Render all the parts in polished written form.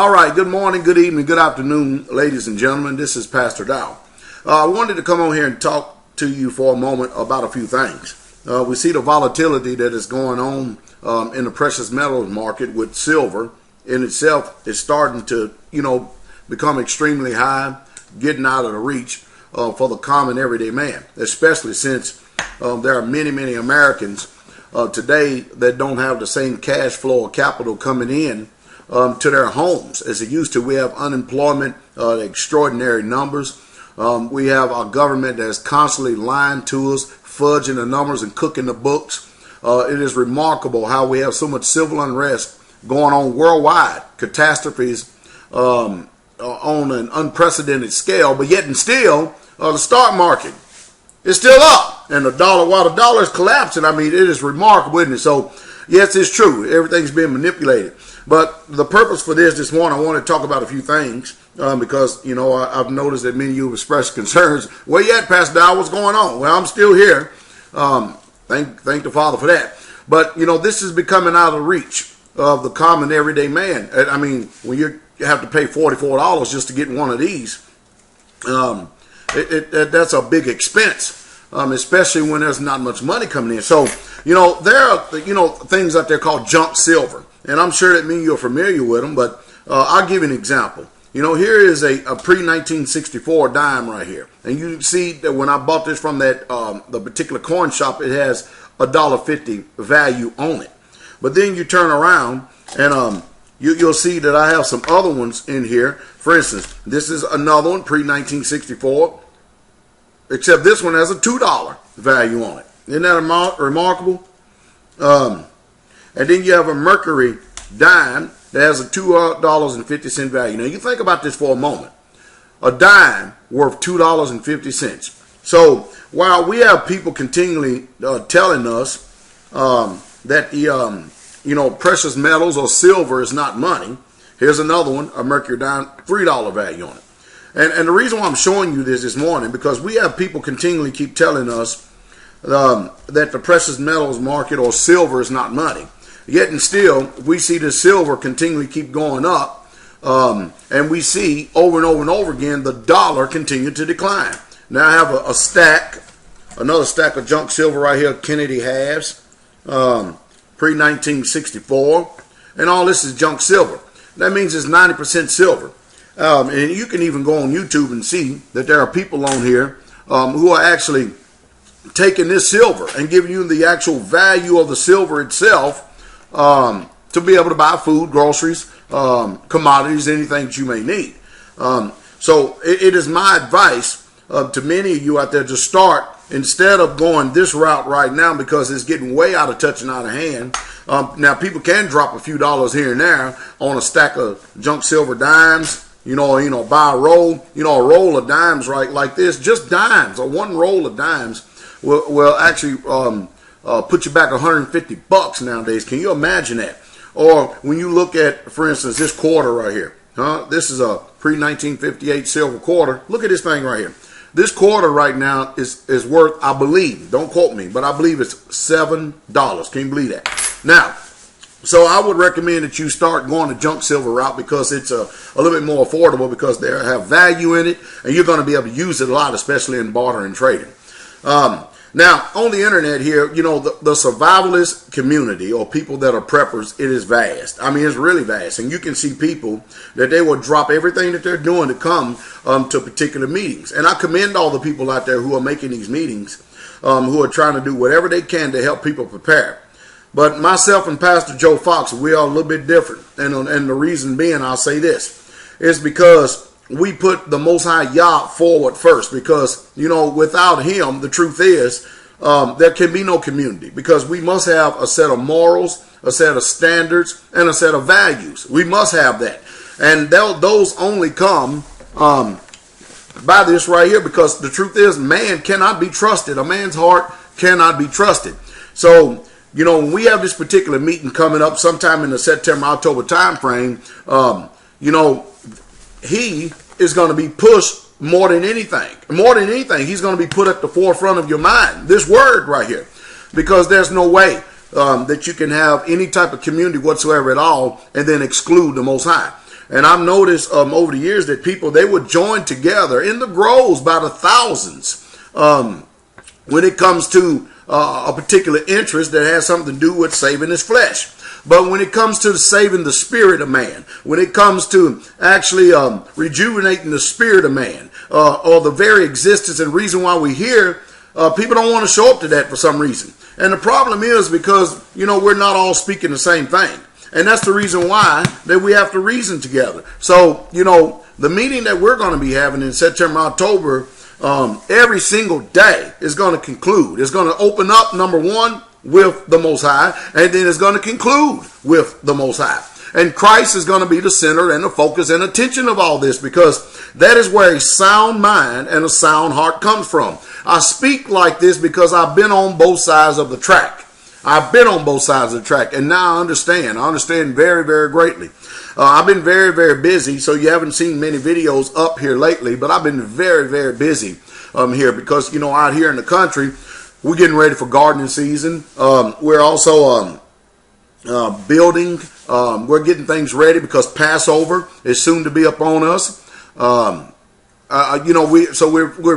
All right, good morning, good evening, good afternoon, ladies and gentlemen. This is Pastor Dow. I wanted to come on here and talk to you for a moment about a few things. We see the volatility that is going on in the precious metals market with silver in itself is starting to, become extremely high, getting out of the reach for the common everyday man, especially since there are many, many Americans today that don't have the same cash flow or capital coming in to their homes as it used to. We have unemployment, extraordinary numbers. We have our government that's constantly lying to us, fudging the numbers and cooking the books. It is remarkable how we have so much civil unrest going on worldwide, catastrophes on an unprecedented scale, but yet and still the stock market is still up, and while the dollar is collapsing, it is remarkable, isn't it? So yes, it's true, everything's being manipulated. But the purpose for this morning, I want to talk about a few things because, I've noticed that many of you have expressed concerns. Where you at, Pastor Dow? What's going on? Well, I'm still here. Thank the Father for that. But, this is becoming out of reach of the common everyday man. When you have to pay $44 just to get one of these, that's a big expense, especially when there's not much money coming in. So, there are, things out there called junk silver. And I'm sure that many of you are familiar with them, but I'll give you an example. Here is a pre-1964 dime right here. And you see that when I bought this from that the particular coin shop, it has $1.50 value on it. But then you turn around and you'll see that I have some other ones in here. For instance, this is another one, pre-1964, except this one has a $2 value on it. Isn't that remarkable? And then you have a mercury dime that has a $2.50 value. Now, you think about this for a moment. A dime worth $2.50. So while we have people continually telling us that the precious metals or silver is not money, here's another one, a mercury dime, $3 value on it. And the reason why I'm showing you this morning, because we have people continually keep telling us that the precious metals market or silver is not money. Yet and still, we see the silver continually keep going up, and we see over and over and over again the dollar continue to decline. Now I have another stack of junk silver right here, Kennedy halves, pre-1964, and all this is junk silver. That means it's 90% silver. And you can even go on YouTube and see that there are people on here who are actually taking this silver and giving you the actual value of the silver itself to be able to buy food, groceries, commodities, anything that you may need. So it is my advice to many of you out there to start, instead of going this route right now, because it's getting way out of touch and out of hand. Now, people can drop a few dollars here and there on a stack of junk silver dimes, buy a roll, a roll of dimes right like this, just dimes, or one roll of dimes will actually put you back $150 nowadays. Can you imagine that? Or when you look at, for instance, this quarter right here, this is a pre-1958 silver quarter. Look at this thing right here. This quarter right now is worth, I believe, don't quote me, but I believe it's $7. Can you believe that? Now, so I would recommend that you start going the junk silver route, because it's a little bit more affordable, because they have value in it, and you're going to be able to use it a lot, especially in barter and trading. Now, on the internet here, the survivalist community, or people that are preppers, it is vast. It's really vast. And you can see people that they will drop everything that they're doing to come to particular meetings. And I commend all the people out there who are making these meetings, who are trying to do whatever they can to help people prepare. But myself and Pastor Joe Fox, we are a little bit different. And the reason being, I'll say this, is because we put the Most High Yah forward first, because, without him, the truth is, there can be no community, because we must have a set of morals, a set of standards, and a set of values. We must have that. And those only come by this right here, because the truth is, man cannot be trusted. A man's heart cannot be trusted. So, when we have this particular meeting coming up sometime in the September-October time frame, he is going to be pushed more than anything. More than anything, he's going to be put at the forefront of your mind. This word right here. Because there's no way that you can have any type of community whatsoever at all and then exclude the Most High. And I've noticed over the years that people, they would join together in the groves by the thousands when it comes to a particular interest that has something to do with saving his flesh. But when it comes to saving the spirit of man, when it comes to actually rejuvenating the spirit of man, or the very existence and reason why we're here, people don't want to show up to that for some reason. And the problem is because, we're not all speaking the same thing. And that's the reason why that we have to reason together. So, the meeting that we're going to be having in September, October, every single day is going to conclude. It's going to open up, number one, with the Most High, and then it's going to conclude with the Most High. And Christ is going to be the center and the focus and attention of all this, because that is where a sound mind and a sound heart comes from. I speak like this because I've been on both sides of the track. I've been on both sides of the track, and now I understand. I understand very, very greatly. I've been very, very busy, so you haven't seen many videos up here lately, but I've been very, very busy here because, out here in the country, we're getting ready for gardening season. We're also building. We're getting things ready because Passover is soon to be upon us. We're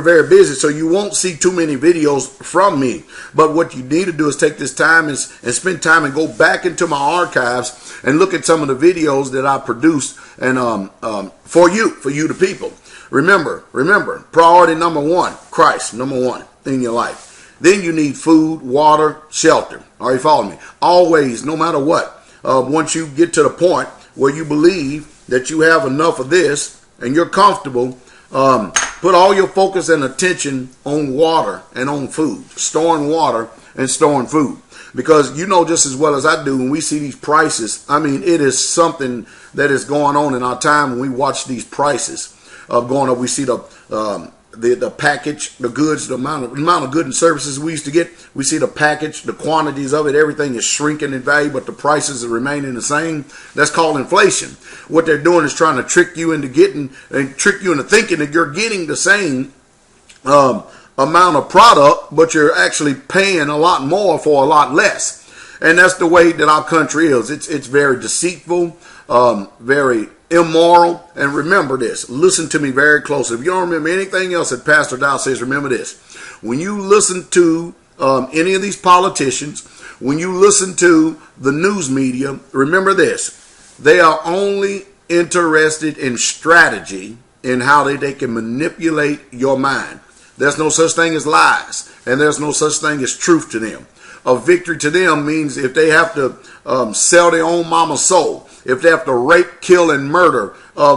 very busy, so you won't see too many videos from me. But what you need to do is take this time and spend time and go back into my archives and look at some of the videos that I produced and for you, the people. Remember, priority number one, Christ, number one in your life. Then you need food, water, shelter. Are you following me? Always, no matter what. Once you get to the point where you believe that you have enough of this and you're comfortable, put all your focus and attention on water and on food, storing water and storing food. Because just as well as I do, when we see these prices, it is something that is going on in our time when we watch these prices going up. We see the package, the goods, the amount of goods and services we used to get. We see the package, the quantities of it, everything is shrinking in value, but the prices are remaining the same. That's called inflation. What they're doing is trying to trick you into thinking that you're getting the same amount of product, but you're actually paying a lot more for a lot less. And that's the way that our country is. It's very deceitful, very immoral. And remember this, listen to me very closely. If you don't remember anything else that Pastor Dow says, remember this. When you listen to any of these politicians, when you listen to the news media, remember this. They are only interested in strategy, in how they can manipulate your mind. There's no such thing as lies, and there's no such thing as truth to them. A victory to them means if they have to sell their own mama's soul, if they have to rape, kill, and murder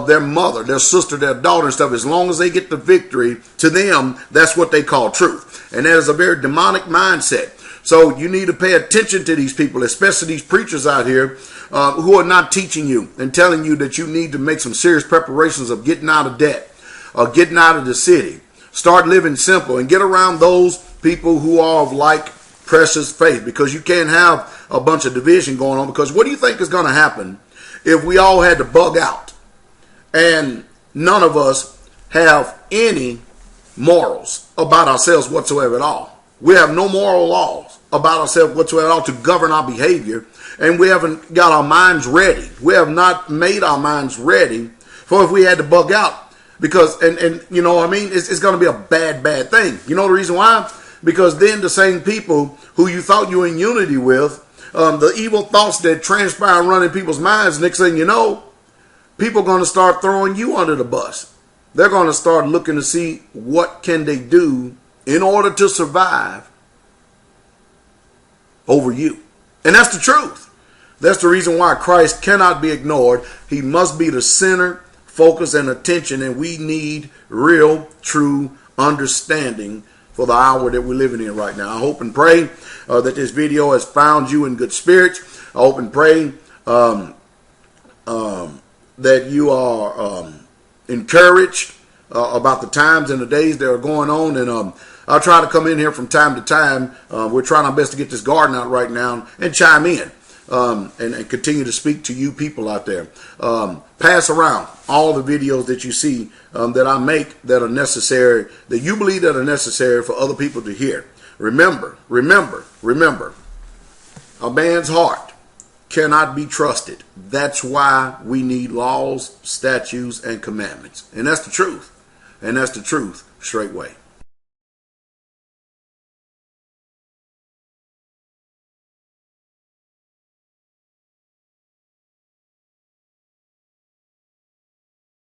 their mother, their sister, their daughter and stuff, as long as they get the victory, to them, that's what they call truth. And that is a very demonic mindset. So you need to pay attention to these people, especially these preachers out here who are not teaching you and telling you that you need to make some serious preparations of getting out of debt, or getting out of the city. Start living simple and get around those people who are of like precious faith, because you can't have a bunch of division going on. Because what do you think is going to happen if we all had to bug out and none of us have any morals about ourselves whatsoever at all? We have no moral laws about ourselves whatsoever at all to govern our behavior, and we haven't got our minds ready. We have not made our minds ready for if we had to bug out. Because, and you know what I mean? It's going to be a bad thing. You know the reason why? Because then the same people who you thought you were in unity with, the evil thoughts that transpire and run in people's minds, next thing you know, people are going to start throwing you under the bus. They're going to start looking to see what can they do in order to survive over you. And that's the truth. That's the reason why Christ cannot be ignored. He must be the center, focus, and attention, and we need real, true understanding for the hour that we're living in right now. I hope and pray that this video has found you in good spirits. I hope and pray that you are encouraged about the times and the days that are going on. And I'll try to come in here from time to time. We're trying our best to get this garden out right now and chime in. And continue to speak to you people out there. Pass around all the videos that you see that I make that are necessary, that you believe that are necessary for other people to hear. Remember, a man's heart cannot be trusted. That's why we need laws, statutes, and commandments. And that's the truth. And that's the truth straightway.